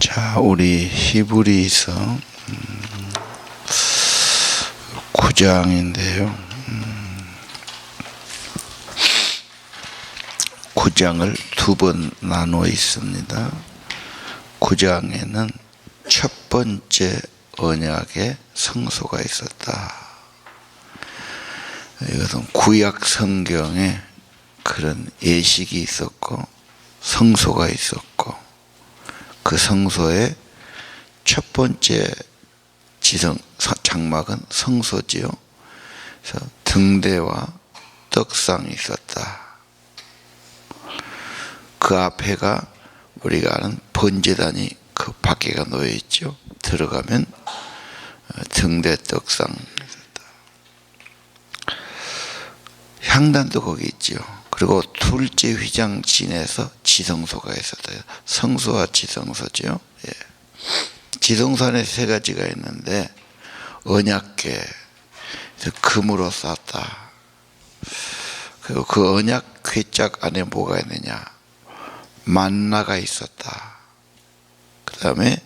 자, 우리 히브리서 9장인데요. 9장을 두 번 나누어 있습니다. 9장에는 첫 번째 언약에 성소가 있었다. 이것은 구약 성경에 그런 예식이 있었고 성소가 있었고, 그 성소의 첫 번째 장막은 성소지요. 그래서 등대와 떡상이 있었다. 그 앞에가 우리가 아는 번제단이 그 밖에가 놓여 있죠. 들어가면 등대 떡상 있었다. 향단도 거기 있죠. 그리고 둘째 휘장 진에서 지성소가 있었다. 성소와 지성소죠. 예. 지성소 안에 세 가지가 있는데, 언약궤, 금으로 쌌다. 그리고 그 언약 궤짝 안에 뭐가 있느냐? 만나가 있었다. 그 다음에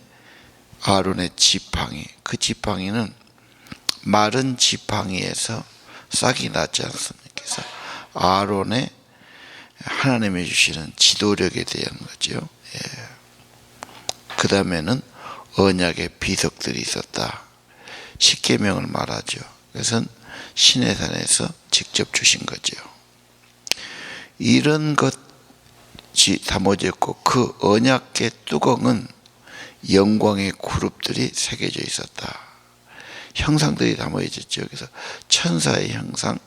아론의 지팡이, 그 지팡이는 마른 지팡이에서 싹이 나지 않습니까? 그래서 아론의 하나님이 주시는 지도력에 대한 거죠. 예. 그 다음에는 언약의 비석들이 있었다. 십계명을 말하죠. 그것은 시내산에서 직접 주신 거죠. 이런 것이 담아져 있고, 그 언약의 뚜껑은 영광의 그룹들이 새겨져 있었다. 형상들이 담아져 있죠. 그래서 천사의 형상,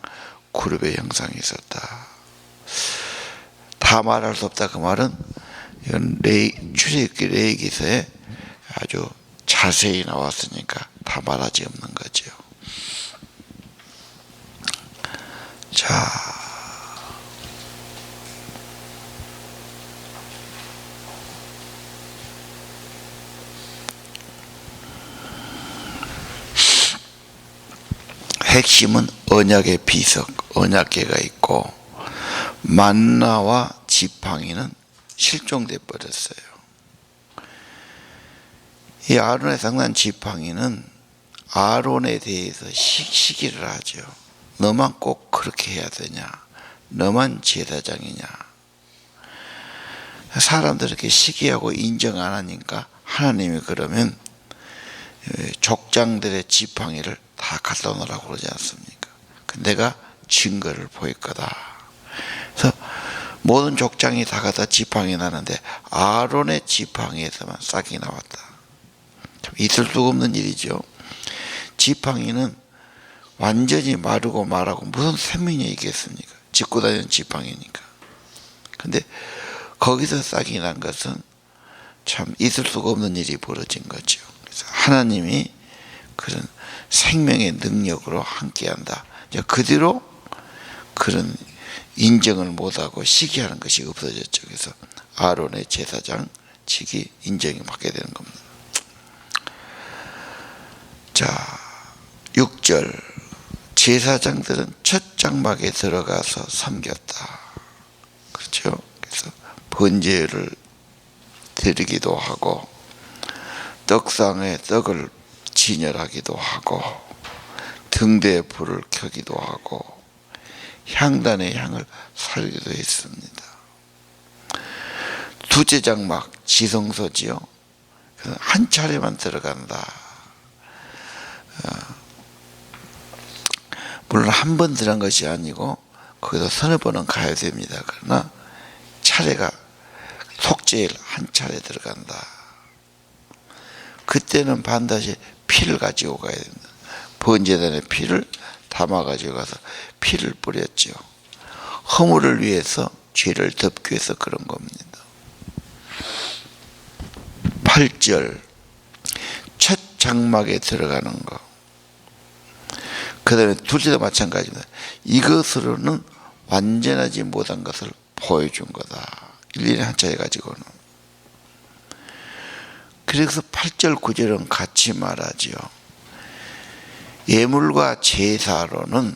그룹의 형상이 있었다. 다 말할 수 없다. 그 말은 이건 출애굽기 레위기서에 아주 자세히 나왔으니까 다 말하지 없는 거죠. 자, 핵심은 언약의 비석, 언약궤가 있고, 만나와 지팡이는 실종돼 버렸어요. 이 아론의 상난 지팡이는 아론에 대해서 시기를 하죠. 너만 꼭 그렇게 해야 되냐? 너만 제사장이냐? 사람들 이렇게 시기하고 인정 안 하니까 하나님이 그러면 족장들의 지팡이를 다 갖다 놓으라고 그러지 않습니까? 내가 증거를 보일 거다. 그래서 모든 족장이 다 갖다 지팡이 나는데 아론의 지팡이에서만 싹이 나왔다. 참 있을 수가 없는 일이죠. 지팡이는 완전히 마르고 말하고 무슨 생명이 있겠습니까? 짚고 다니는 지팡이니까. 근데 거기서 싹이 난 것은 참 있을 수가 없는 일이 벌어진 거죠. 그래서 하나님이 그런 생명의 능력으로 함께한다. 그 뒤로 그런 인정을 못하고 시기하는 것이 없어졌죠. 그래서 아론의 제사장 직이 인정이 받게 되는 겁니다. 자, 6절, 제사장들은 첫 장막에 들어가서 섬겼다. 그렇죠? 그래서 번제를 드리기도 하고, 떡상에 떡을 진열하기도 하고, 등대에 불을 켜기도 하고, 향단의 향을 살기도 했습니다. 두째 장막, 지성소지요. 한 차례만 들어간다. 물론 한 번 들어간 것이 아니고 거기서 서너 번은 가야 됩니다. 그러나 차례가 속죄일 한 차례 들어간다. 그때는 반드시 피를 가지고 가야 된다. 번제단의 피를 담아 가지고 가서 피를 뿌렸죠. 허물을 위해서, 죄를 덮기 위해서 그런 겁니다. 8절, 첫 장막에 들어가는 거. 그 다음에 둘째도 마찬가지입니다. 이것으로는 완전하지 못한 것을 보여준 거다. 1년에 한 차례 가지고는. 그래서 8절 9절은 같이 말하죠. 예물과 제사로는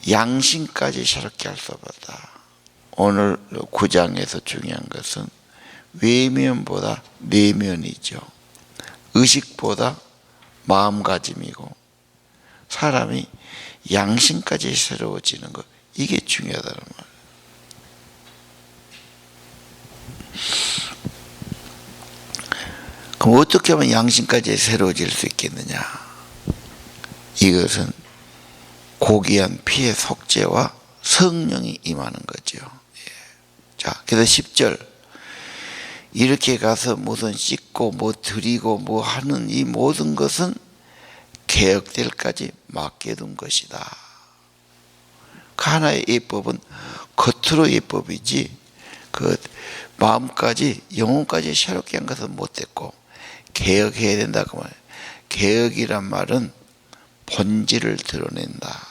양심까지 새롭게 할 수 없다. 오늘 9장에서 중요한 것은 외면보다 내면이죠. 의식보다 마음가짐이고 사람이 양심까지 새로워지는 것, 이게 중요하다는 말이에요. 그럼 어떻게 하면 양심까지 새로워질 수 있겠느냐? 이것은 고귀한 피의 속죄와 성령이 임하는 거죠. 자, 그래서 10절 이렇게 가서 무슨 씻고 뭐 드리고 뭐 하는 이 모든 것은 개혁될까지 맡겨둔 것이다. 그 하나의 예법은 겉으로 예법이지 그 마음까지 영혼까지 새롭게 한 것은 못됐고 개혁해야 된다 그 말이에요. 개혁이란 말은 본질을 드러낸다.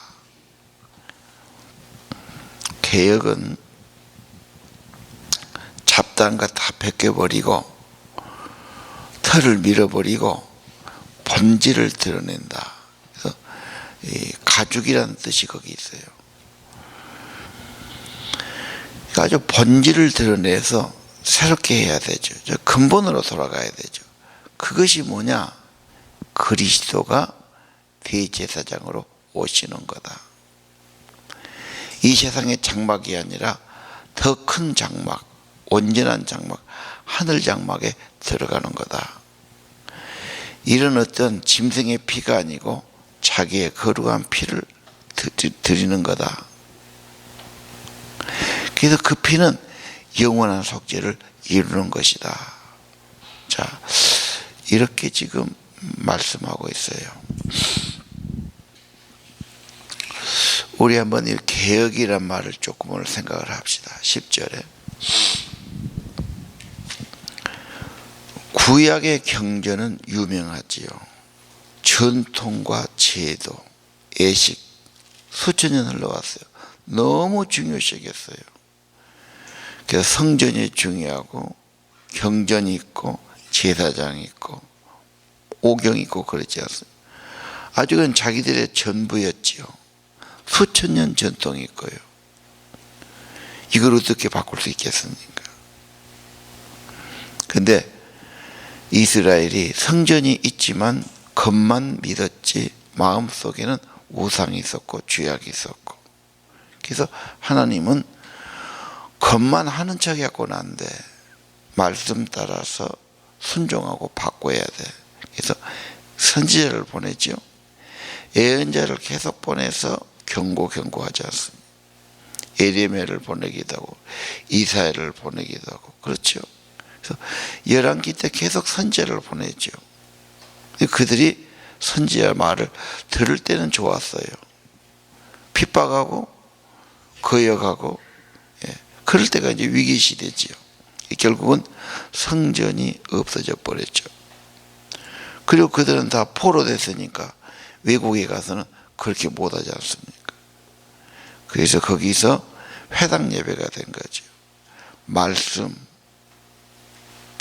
개혁은 잡다한 거 다 벗겨버리고 털을 밀어버리고 본질을 드러낸다. 그래서 이 가죽이라는 뜻이 거기 있어요. 아주 본질을 드러내서 새롭게 해야 되죠. 근본으로 돌아가야 되죠. 그것이 뭐냐? 그리스도가 대제사장으로 오시는 거다. 이 세상의 장막이 아니라 더 큰 장막, 온전한 장막, 하늘 장막에 들어가는 거다. 이런 어떤 짐승의 피가 아니고 자기의 거룩한 피를 드리는 거다. 그래서 그 피는 영원한 속죄를 이루는 것이다. 자, 이렇게 지금 말씀하고 있어요. 우리 한번 이 개혁이란 말을 조금 오늘 생각을 합시다. 10절에 구약의 경전은 유명하지요. 전통과 제도, 예식 수천 년 흘러왔어요. 너무 중요시했어요. 그래서 성전이 중요하고 경전이 있고 제사장이 있고 오경이 있고 그러지 않습니까? 아주 그건 자기들의 전부였지요. 수천 년 전통이 있고요. 이걸 어떻게 바꿀 수 있겠습니까? 근데 이스라엘이 성전이 있지만 겉만 믿었지 마음속에는 우상이 있었고 죄악이 있었고, 그래서 하나님은 겉만 하는 척 해갖고는 안 돼. 말씀 따라서 순종하고 바꿔야 돼. 그래서 선지자를 보내죠. 예언자를 계속 보내서 경고하지 않습니다. 예레미야를 보내기도 하고 이사야를 보내기도 하고 그렇죠. 그래서 열왕기 때 계속 선지자를 보내죠. 그들이 선지자 말을 들을 때는 좋았어요. 핍박하고 거역하고, 그럴 때가 이제 위기 시대지요. 결국은 성전이 없어져 버렸죠. 그리고 그들은 다 포로됐으니까 외국에 가서는 그렇게 못하지 않습니까? 그래서 거기서 회당 예배가 된 거죠. 말씀.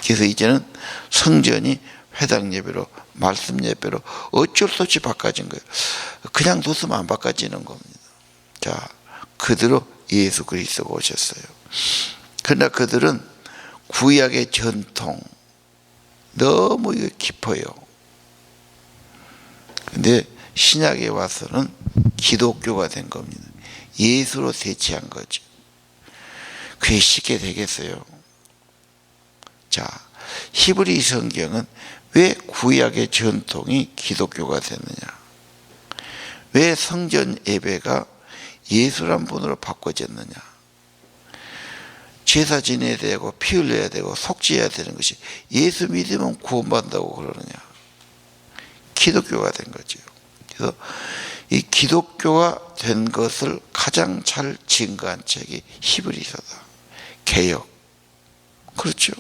그래서 이제는 성전이 회당 예배로, 말씀 예배로 어쩔 수 없이 바꿔진 거예요. 그냥 뒀으면 안 바꿔지는 겁니다. 자, 그대로 예수 그리스도가 오셨어요. 그러나 그들은 구약의 전통 너무 깊어요. 근데 신약에 와서는 기독교가 된 겁니다. 예수로 대체한 거죠. 그게 쉽게 되겠어요? 자, 히브리 성경은 왜 구약의 전통이 기독교가 됐느냐? 왜 성전 예배가 예수란 분으로 바꿔졌느냐? 제사 지내야 되고 피 흘려야 되고 속죄해야 되는 것이 예수 믿으면 구원받는다고 그러느냐? 기독교가 된 거죠. 그래서 이 기독교가 된 것을 가장 잘 증거한 책이 히브리서다. 개혁. 그렇죠.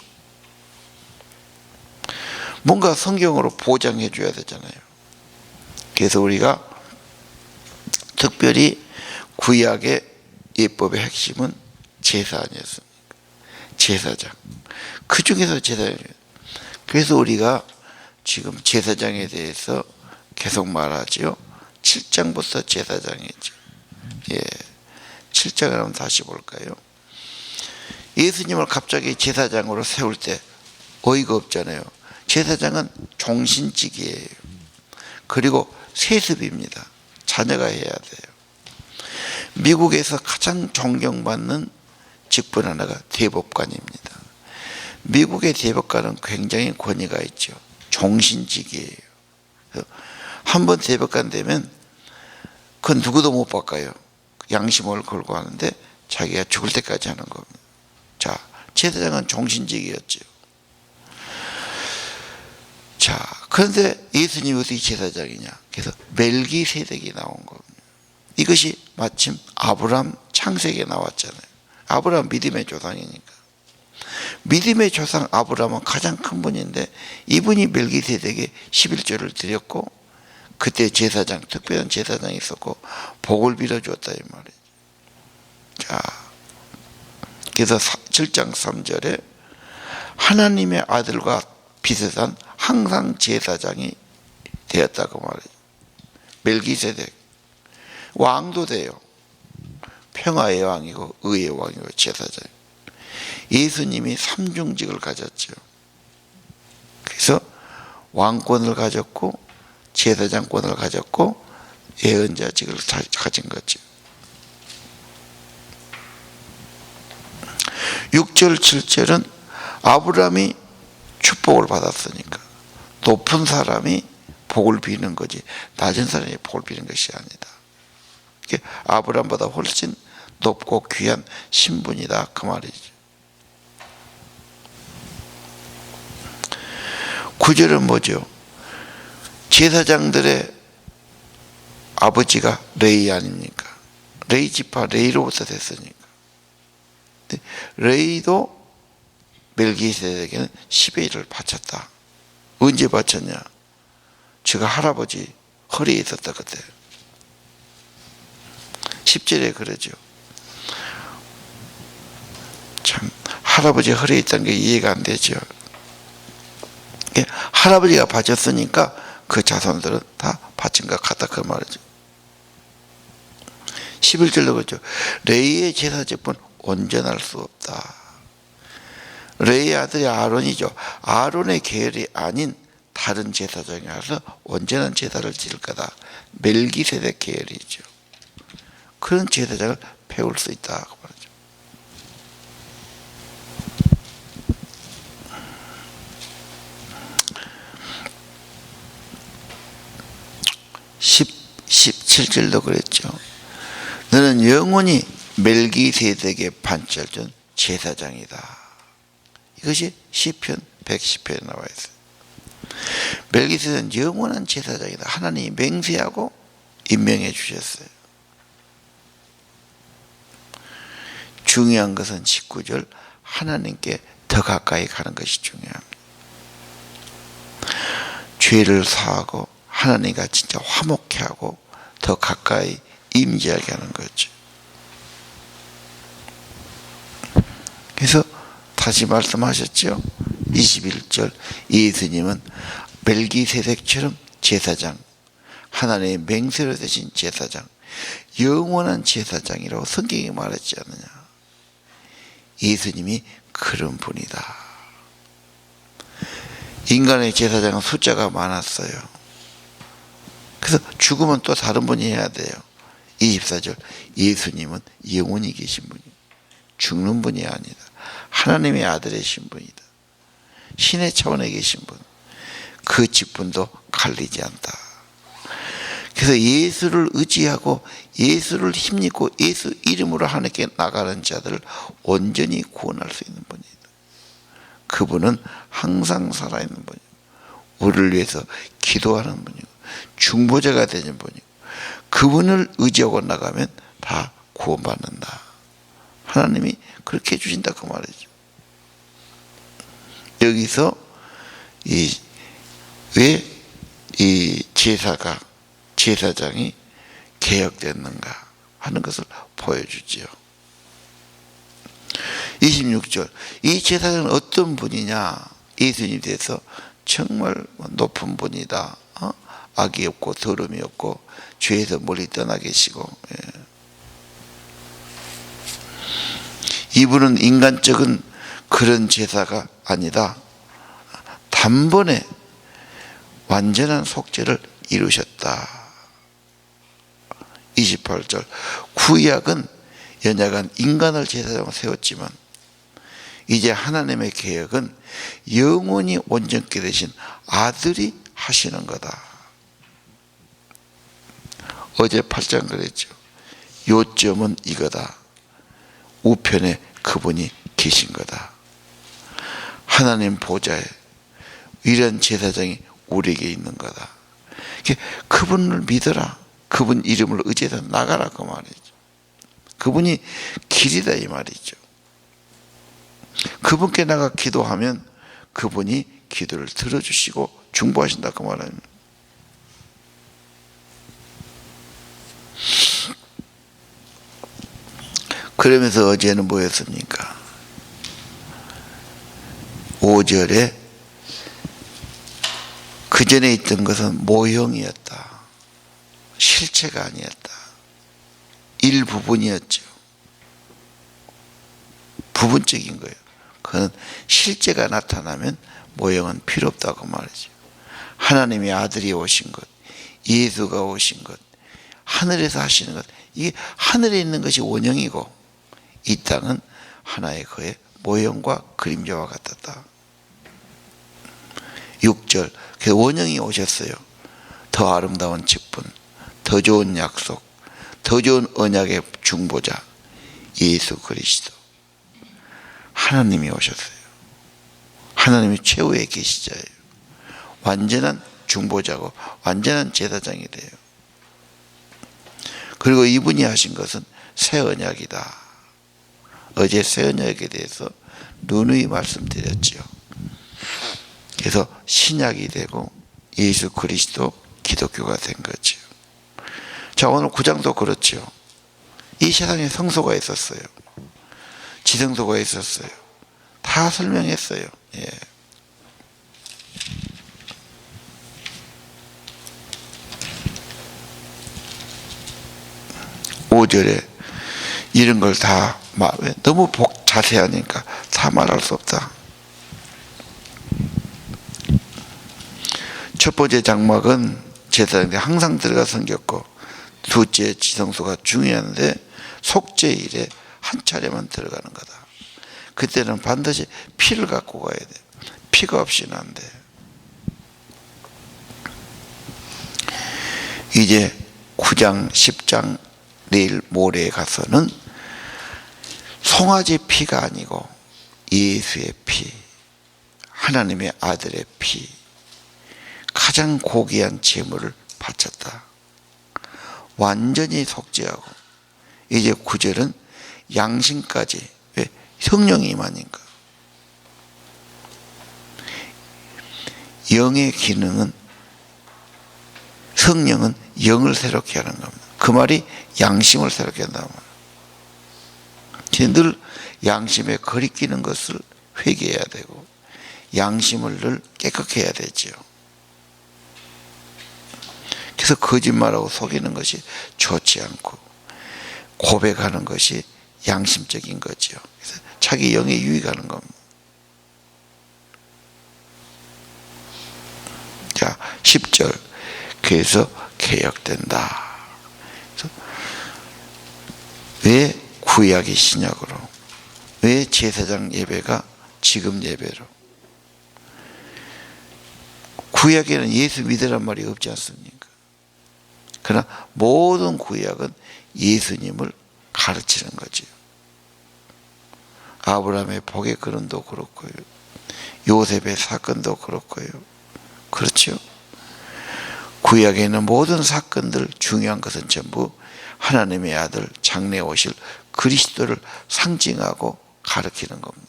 뭔가 성경으로 보장해 줘야 되잖아요. 그래서 우리가 특별히 구약의 예법의 핵심은 제사 아니었습니까? 제사장. 그 중에서 제사장. 그래서 우리가 지금 제사장에 대해서 계속 말하죠. 7장부터 제사장이죠. 7장을 한번 다시 볼까요? 예수님을 갑자기 제사장으로 세울 때 어이가 없잖아요. 제사장은 종신직이에요. 그리고 세습입니다. 자녀가 해야 돼요. 미국에서 가장 존경받는 직분 하나가 대법관입니다. 미국의 대법관은 굉장히 권위가 있죠. 종신직이에요. 한번 대법관 되면 그건 누구도 못 바꿔요. 양심을 걸고 하는데 자기가 죽을 때까지 하는 겁니다. 자, 제사장은 종신직이었죠. 자, 그런데 예수님이 어떻게 제사장이냐? 그래서 멜기세덱이 나온 겁니다. 이것이 마침 아브라함 창세기에 나왔잖아요. 아브라함 믿음의 조상이니까. 믿음의 조상 아브라함은 가장 큰 분인데 이분이 멜기세덱에 11조를 드렸고 그때 제사장, 특별한 제사장이 있었고 복을 빌어줬다 이 말이에요. 자, 그래서 7장 3절에 하나님의 아들과 비슷한 항상 제사장이 되었다고 말해요. 멜기세덱 왕도 돼요. 평화의 왕이고 의의 왕이고 제사장. 예수님이 삼중직을 가졌죠. 그래서 왕권을 가졌고 제사장권을 가졌고 예언자직을 가진 거죠. 6절 7절은 아브라함이 축복을 받았으니까 높은 사람이 복을 비는 거지 낮은 사람이 복을 비는 것이 아니다. 아브라함보다 훨씬 높고 귀한 신분이다 그 말이죠. 9절은 뭐죠? 제사장들의 아버지가 레위 아닙니까? 레위 지파 레위로부터 됐으니까. 레위도 멜기세덱에게는 10의 1을 바쳤다. 언제 바쳤냐? 제가 할아버지 허리에 있었다 그때. 10절에 그러죠. 참 할아버지 허리에 있다는 게 이해가 안 되죠. 할아버지가 바쳤으니까 그 자손들은 다 바친 것 같다 그 말이죠. 11절로 그러죠. 레위의 제사직분 온전할 수 없다. 레위의 아들이 아론이죠. 아론의 계열이 아닌 다른 제사장이 와서 온전한 제사를 지을 거다. 멜기세덱 계열이죠. 그런 제사장을 배울 수 있다 그 말이죠. 17절도 그랬죠. 너는 영원히 멜기세덱의 반철전 제사장이다. 이것이 시편 110편에 나와 있어요. 멜기세덱은 영원한 제사장이다. 하나님이 맹세하고 임명해 주셨어요. 중요한 것은 19절 하나님께 더 가까이 가는 것이 중요합니다. 죄를 사하고 하나님과 진짜 화목해 하고 더 가까이 임재하게 하는 거죠. 그래서 다시 말씀하셨죠. 21절 예수님은 멜기세덱처럼 제사장, 하나님의 맹세로 되신 제사장, 영원한 제사장이라고 성경이 말했지 않느냐. 예수님이 그런 분이다. 인간의 제사장은 숫자가 많았어요. 그래서 죽으면 또 다른 분이 해야 돼요. 24절 예수님은 영원히 계신 분이에요. 죽는 분이 아니다. 하나님의 아들이신 분이다. 신의 차원에 계신 분. 그 직분도 갈리지 않다. 그래서 예수를 의지하고 예수를 힘입고 예수 이름으로 하나님께 나가는 자들을 온전히 구원할 수 있는 분이다. 그분은 항상 살아있는 분이고 우리를 위해서 기도하는 분이고 중보자가 되는 분이고 그분을 의지하고 나가면 다 구원받는다. 하나님이 그렇게 해주신다 그 말이죠. 여기서 왜 이 제사장이 개혁됐는가 하는 것을 보여주지요. 26절 이 제사장은 어떤 분이냐. 예수님에 대해서 정말 높은 분이다. 악이 없고 더러움이 없고 죄에서 멀리 떠나 계시고 이분은 인간적인 그런 제사가 아니다. 단번에 완전한 속죄를 이루셨다. 28절 구약은 연약한 인간을 제사장으로 세웠지만 이제 하나님의 계획은 영원히 온전케 되신 아들이 하시는 거다. 어제 8장 그랬죠. 요점은 이거다. 우편에 그분이 계신 거다. 하나님 보좌에 위대한 제사장이 우리에게 있는 거다. 그분을 믿어라. 그분 이름을 의지해서 나가라 그 말이죠. 그분이 길이다 이 말이죠. 그분께 나가 기도하면 그분이 기도를 들어주시고 중보하신다 그 말입니다. 그러면서 어제는 뭐였습니까? 5절에 그 전에 있던 것은 모형이었다. 실체가 아니었다. 일부분이었죠. 부분적인 거예요. 그건 실제가 나타나면 모형은 필요 없다고 말이죠. 하나님의 아들이 오신 것, 예수가 오신 것, 하늘에서 하시는 것, 이게 하늘에 있는 것이 원형이고 이 땅은 하나의 그의 모형과 그림자와 같았다. 6절 그 원형이 오셨어요. 더 아름다운 직분, 더 좋은 약속, 더 좋은 언약의 중보자 예수 그리스도 하나님이 오셨어요. 하나님이 최후의 계시자예요. 완전한 중보자고 완전한 제사장이 돼요. 그리고 이분이 하신 것은 새 언약이다. 어제 새 언약에 대해서 누누이 말씀드렸죠. 그래서 신약이 되고 예수 그리스도 기독교가 된 거죠. 자, 오늘 9장도 그렇죠. 이 세상에 성소가 있었어요. 지성소가 있었어요. 다 설명했어요. 예. (5절에) 이런 걸 다 너무 자세하니까 다 말할 수 없다. 첫 번째 장막은 제사장들이 항상 들어가 섬겼고 둘째 지성소가 중요한데 속죄일에 한 차례만 들어가는 거다. 그때는 반드시 피를 갖고 가야 돼. 피가 없이는 안 돼. 이제 9장 10장 내일 모레에 가서는 송아지 피가 아니고 예수의 피, 하나님의 아들의 피, 가장 고귀한 제물을 바쳤다. 완전히 속죄하고 이제 9절은 양심까지. 왜? 성령이 임하니까. 영의 기능은 성령은 영을 새롭게 하는 겁니다. 그 말이 양심을 새롭게 한다는 말이에요. 늘 양심에 거리끼는 것을 회개해야 되고 양심을 늘 깨끗게 해야 되죠. 그래서 거짓말하고 속이는 것이 좋지 않고 고백하는 것이 양심적인 거죠. 그래서 자기 영에 유익하는 겁니다. 자, 10절 그래서 개혁된다. 그래서 왜 구약이 신약으로, 왜 제사장 예배가 지금 예배로? 구약에는 예수 믿으란 말이 없지 않습니까? 그러나 모든 구약은 예수님을 가르치는 거죠. 아브라함의 복의 근원도 그렇고요. 요셉의 사건도 그렇고요. 그렇죠? 구약에 있는 모든 사건들 중요한 것은 전부 하나님의 아들 장래에 오실 그리스도를 상징하고 가르치는 겁니다.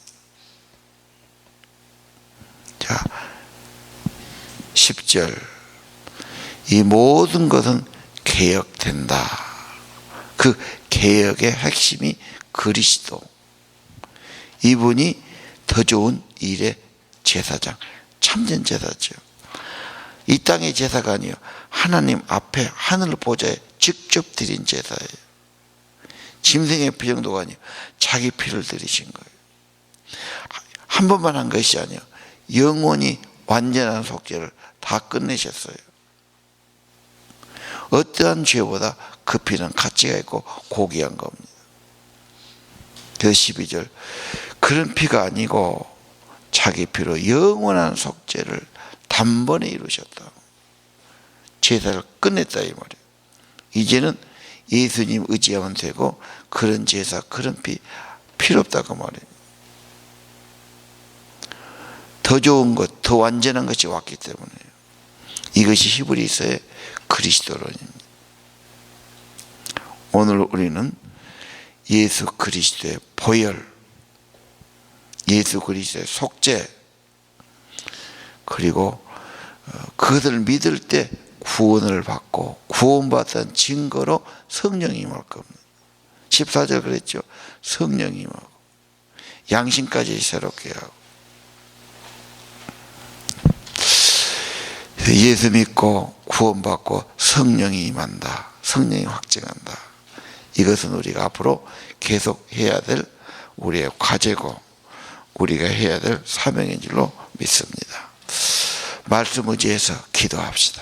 자, 10절 이 모든 것은 개혁된다. 그 개혁의 핵심이 그리스도. 이분이 더 좋은 일의 제사장, 참된 제사죠. 이 땅의 제사가 아니에요. 하나님 앞에 하늘 보좌에 직접 드린 제사예요. 짐승의 피 정도가 아니에요. 자기 피를 들이신 거예요. 한 번만 한 것이 아니에요. 영원히 완전한 속죄를 다 끝내셨어요. 어떠한 죄보다 그 피는 가치가 있고 고귀한 겁니다. 그 12절, 그런 피가 아니고 자기 피로 영원한 속죄를 단번에 이루셨다. 제사를 끝냈다 이 말이에요. 이제는 예수님 의지하면 되고 그런 제사, 그런 피 필요 없다고 말이에요. 더 좋은 것, 더 완전한 것이 왔기 때문에 이것이 히브리서의 그리스도론입니다. 오늘 우리는 예수 그리스도의 보혈, 예수 그리스도의 속죄, 그리고 그것을 믿을 때 구원을 받고 구원받은 증거로 성령이 임할 겁니다. 14절 그랬죠. 성령이 임하고 양심까지 새롭게 하고. 예수 믿고 구원받고 성령이 임한다. 성령이 확증한다. 이것은 우리가 앞으로 계속 해야 될 우리의 과제고 우리가 해야 될 사명인 줄로 믿습니다. 말씀 의지해서 기도합시다.